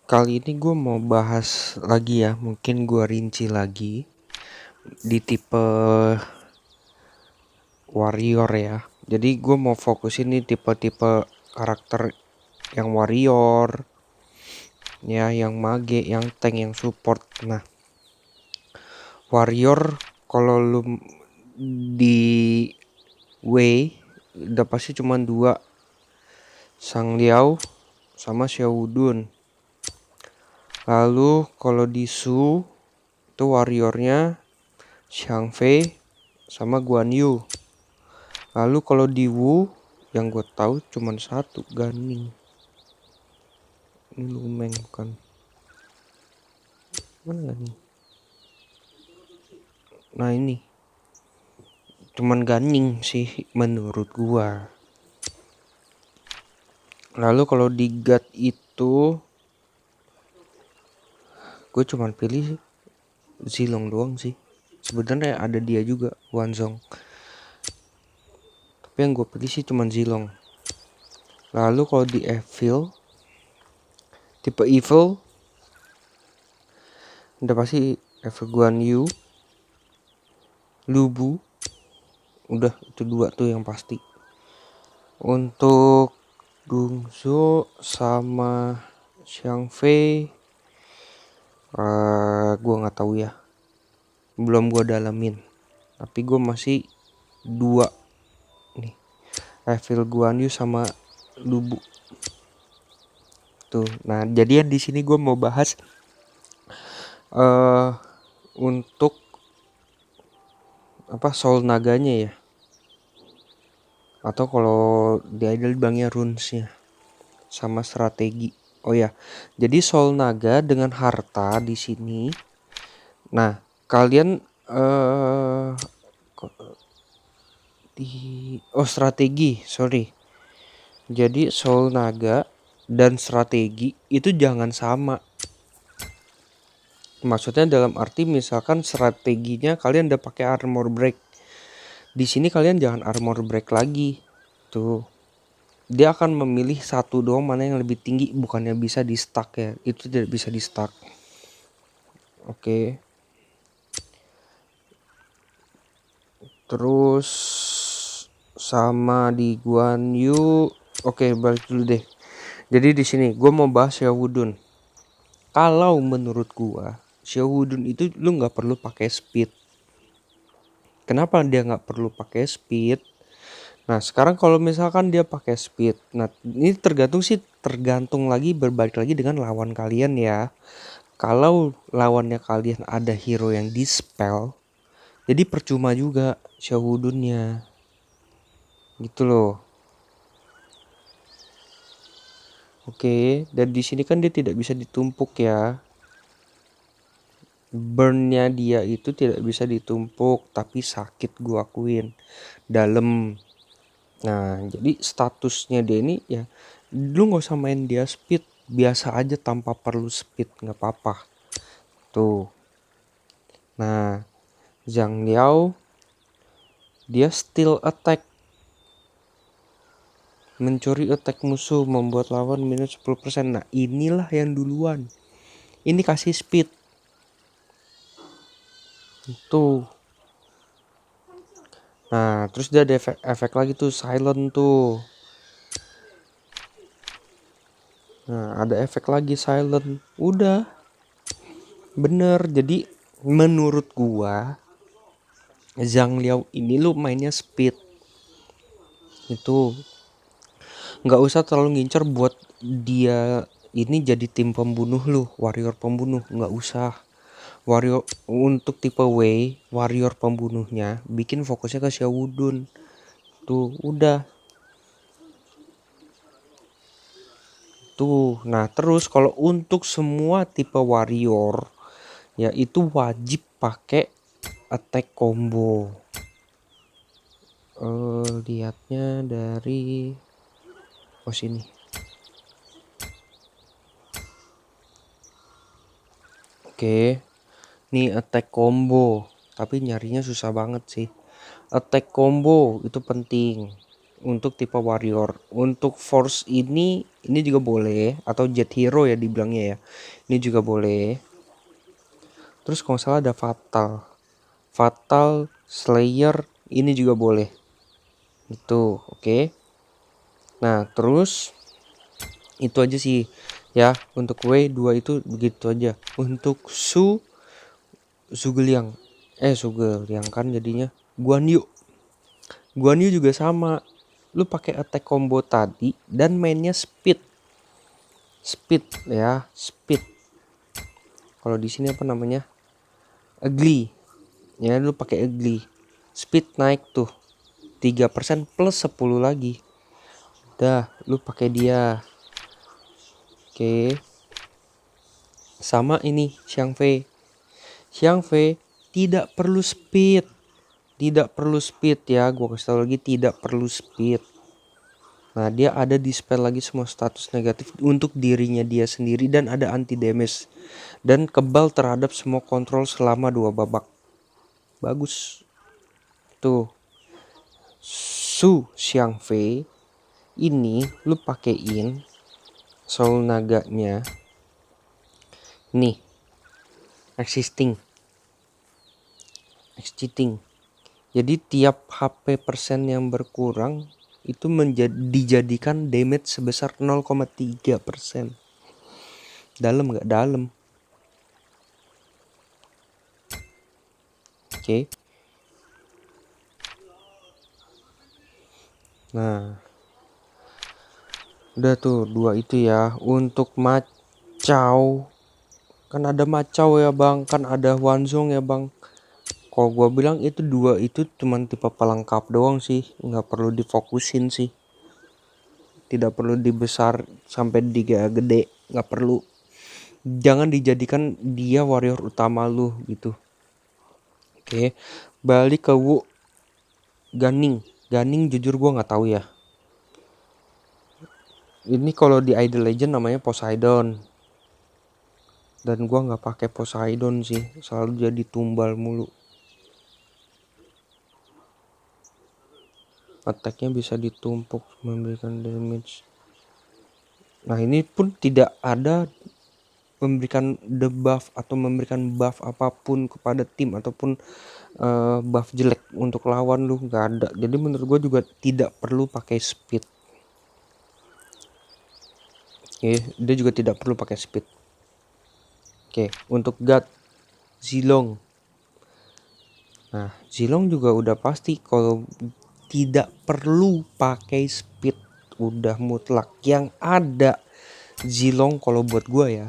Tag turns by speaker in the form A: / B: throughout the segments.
A: Kali ini gue mau bahas lagi ya, mungkin gue rinci lagi di tipe warrior ya. Jadi gue mau fokusin nih tipe-tipe karakter yang warrior, ya, yang mage, yang tank, yang support. Nah, warrior kalau lu di Wei udah pasti cuma dua, Sang Liao sama Xiao Wudun. Lalu kalau di Su itu warriornya Xiang Fei sama Guan Yu. Lalu kalau di Wu yang gue tahu cuma satu, Ganing. Ini Lumeng bukan. Mana Ganing? Nah ini cuman Ganing sih menurut gua. Lalu kalau di God itu gue cuman pilih Zilong doang sih. Sebenarnya ada dia juga, Wanzong. Tapi yang gue pilih sih cuman Zilong. Lalu kalau di Evil, tipe Evil udah pasti Evil Guan Yu, Lubu. Udah itu dua tuh yang pasti. Untuk Gungsu sama Xiang Fei, gue nggak tahu ya, belum gue dalamin. Tapi gue masih dua nih, Evil Guan Yu sama Lubu tuh. Nah jadi di sini gue mau bahas untuk apa, soul naganya ya, atau kalau di idol bilangnya runesnya, sama strategi. Oh ya, jadi soul naga dengan harta di sini. Nah, kalian strategi, sorry. Jadi soul naga dan strategi itu jangan sama. Maksudnya dalam arti misalkan strateginya kalian udah pakai armor break. Di sini kalian jangan armor break lagi. Tuh. Dia akan memilih satu doang mana yang lebih tinggi, bukannya bisa di stack ya. Itu tidak bisa di stack. Oke. Terus sama di Guan Yu. Oke, balik dulu deh. Jadi di sini gue mau bahas Xiao Wudun. Kalau menurut gue Xiao Wudun itu lu nggak perlu pakai speed. Kenapa dia nggak perlu pakai speed? Nah sekarang kalau misalkan dia pakai speed, nah ini tergantung lagi, berbalik lagi dengan lawan kalian ya. Kalau lawannya kalian ada hero yang dispel, jadi percuma juga Xiao Wudunnya. Gitu loh. Oke, dan di sini kan dia tidak bisa ditumpuk ya. Burnnya dia itu tidak bisa ditumpuk, tapi sakit gua akuin. Dalam. Nah, jadi statusnya dia ini ya, lu nggak usah main dia speed, biasa aja tanpa perlu speed, nggak apa-apa. Tuh. Nah, Zhang Liao dia still attack, mencuri attack musuh, membuat lawan minus 10%. Nah, inilah yang duluan. Ini kasih speed. Tuh. Nah, terus dia ada efek lagi tuh, silent tuh. Nah, ada efek lagi silent. Udah. Bener. Jadi menurut gua Zhang Liao ini lu mainnya speed. Itu nggak usah terlalu ngincer buat dia ini jadi tim pembunuh lu, warrior pembunuh, nggak usah. Warrior untuk tipe W, warrior pembunuhnya bikin fokusnya ke Xiao Wudun. Tuh, udah. Tuh. Nah, terus kalau untuk semua tipe warrior ya itu wajib pakai attack combo. Lihatnya dari sini. Oke. Nih attack combo, tapi nyarinya susah banget sih. Attack combo itu penting. untuk tipe warrior. Untuk force ini juga boleh, atau jet hero ya dibilangnya ya. Ini juga boleh. Terus kalau nggak salah ada fatal slayer, ini juga boleh. Itu oke. Nah terus itu aja sih ya, untuk W2 itu begitu aja. Untuk Sugeliang kan jadinya Guan Yu juga sama. Lu pakai attack combo tadi dan mainnya speed ya, speed. Kalau di sini apa namanya, ugly ya, lu pakai ugly, speed naik tuh 3% plus 10 lagi. Dah lu pakai dia. Oke. Sama ini Xiang Fei tidak perlu speed. Ya, gua kasih tahu lagi, tidak perlu speed. Nah, dia ada dispel lagi semua status negatif untuk dirinya dia sendiri dan ada anti damage dan kebal terhadap semua kontrol selama 2 babak. Bagus. Tuh. Su Xiangfei ini lu pakein soul naganya. Nih. Existing. Jadi tiap HP persen yang berkurang itu dijadikan damage sebesar 0,3%. Dalam nggak? Dalam. Oke. Nah, udah tuh 2 itu ya. Untuk Macau, kan ada Macau ya bang, kan ada Wanzong ya bang. Kalau gua bilang itu 2 itu cuman tipe pelengkap doang sih, nggak perlu difokusin sih. Tidak perlu dibesar sampai gede, nggak perlu. Jangan dijadikan dia warrior utama lu gitu. Oke, balik ke Ganing jujur gua nggak tahu ya. Ini kalau di Idle Legend namanya Poseidon. Dan gua nggak pakai Poseidon sih, selalu jadi tumbal mulu. Attacknya bisa ditumpuk memberikan damage. Nah ini pun tidak ada memberikan debuff atau memberikan buff apapun kepada tim ataupun buff jelek untuk lawan lu, nggak ada. Jadi menurut gue juga tidak perlu pakai speed. Oke, dia juga tidak perlu pakai speed. Oke, untuk God Zilong. Nah, Zilong juga udah pasti kalau tidak perlu pakai speed, udah mutlak. Yang ada Zilong kalau buat gua ya,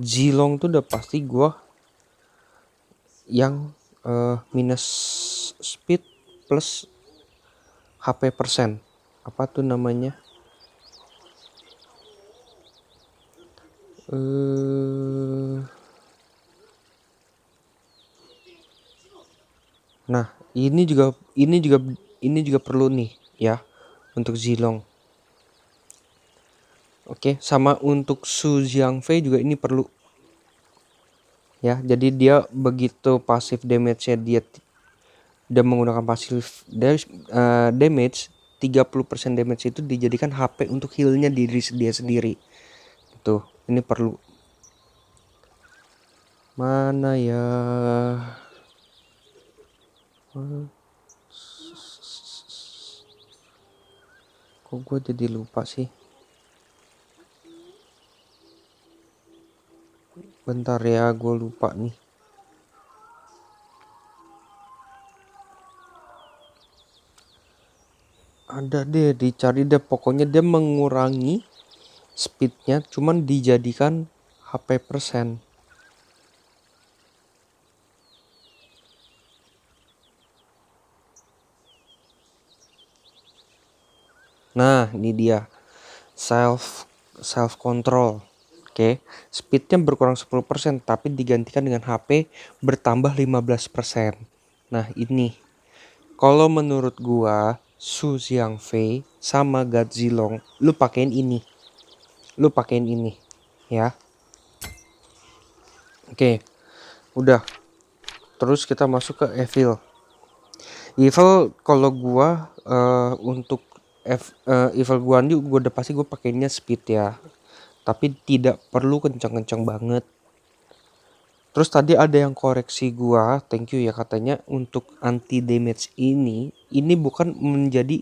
A: Zilong tuh udah pasti gua yang minus speed plus HP persen. Apa tuh namanya? Nah, ini juga perlu nih ya untuk Zilong. Oke, sama untuk Su Jiangfei juga ini perlu. Ya, jadi dia begitu pasif damage-nya dia menggunakan pasif damage 30% damage itu dijadikan HP untuk heal-nya diri dia sendiri. Tuh, ini perlu. Mana ya? Kok gue jadi lupa sih? Bentar ya, gue lupa nih. Ada deh, dicari deh. Pokoknya dia mengurangi speednya, cuman dijadikan HP persen. Nah, ini dia self control. Oke, speednya berkurang 10% tapi digantikan dengan HP bertambah 15%. Nah, ini kalau menurut gua Su Xiangfei sama Godzilong lu pakein ini. Ya. Oke. Udah. Terus kita masuk ke Evil. Evil kalau gua untuk Evil Guan Yu gua udah pasti gue pakainya speed ya. Tapi tidak perlu kencang-kencang banget. Terus tadi ada yang koreksi gua, thank you ya, katanya untuk anti damage ini bukan menjadi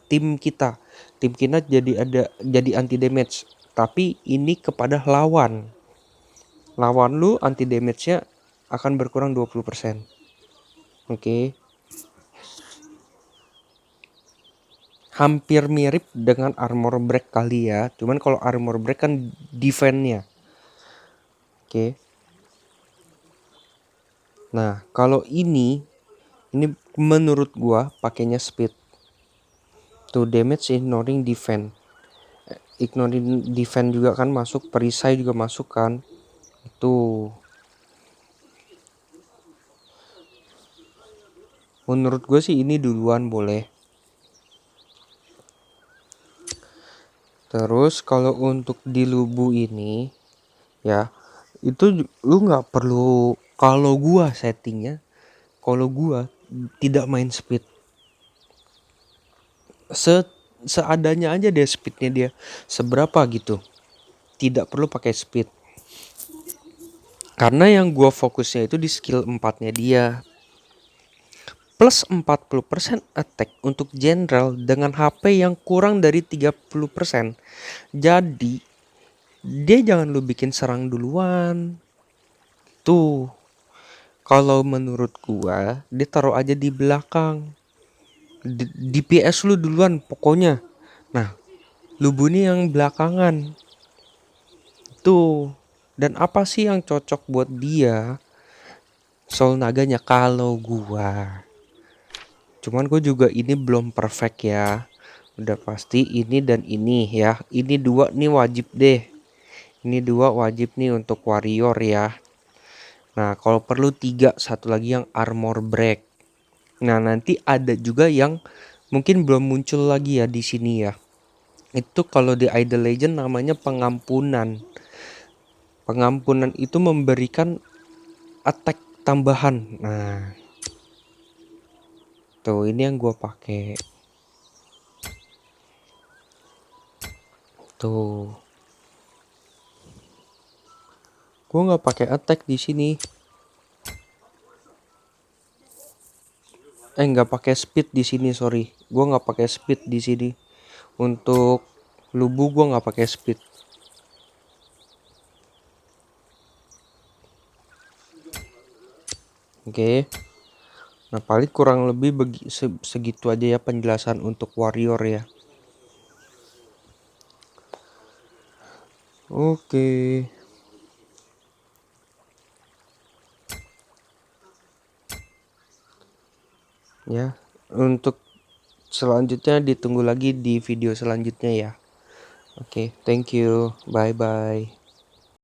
A: tim kita. Tim kita jadi anti damage, tapi ini kepada lawan. Lawan lu anti damage-nya akan berkurang 20%. Oke. Hampir mirip dengan armor break kali ya. Cuman kalau armor break kan defense-nya. Oke. Nah, kalau ini menurut gua pakainya speed. To damage ignoring defense. Ignoring defense juga kan masuk, perisai juga masuk kan. Itu menurut gue sih ini duluan boleh. Terus kalau untuk di lubu ini ya, itu lu nggak perlu, kalau gua settingnya, kalau gua tidak main speed, seadanya aja deh speednya dia seberapa gitu, tidak perlu pakai speed, karena yang gua fokusnya itu di skill 4-nya dia, plus 40% attack untuk general dengan HP yang kurang dari 30%. Jadi dia jangan lu bikin serang duluan tuh. Kalau menurut gua dia taruh aja di belakang, DPS lu duluan pokoknya. Nah, lubu ini yang belakangan tuh. Dan apa sih yang cocok buat dia? Soul naganya kalau gua. Cuman gua juga ini belum perfect ya. Udah pasti ini dan ini ya. Ini dua nih wajib deh. Ini dua wajib nih untuk warrior ya. Nah, kalau perlu 3, satu lagi yang armor break. Nah, nanti ada juga yang mungkin belum muncul lagi ya di sini ya. Itu kalau di Idle Legend namanya pengampunan. Pengampunan itu memberikan attack tambahan. Nah, tuh ini yang gua pakai. Tuh. Gua nggak pakai attack di sini. Nggak pakai speed di sini, sorry. Gua nggak pakai speed di sini. Untuk lubu gua nggak pakai speed. Oke. Nah, paling kurang lebih segitu aja ya penjelasan untuk warrior ya. Oke. Ya, untuk selanjutnya ditunggu lagi di video selanjutnya ya. Oke, thank you. Bye bye.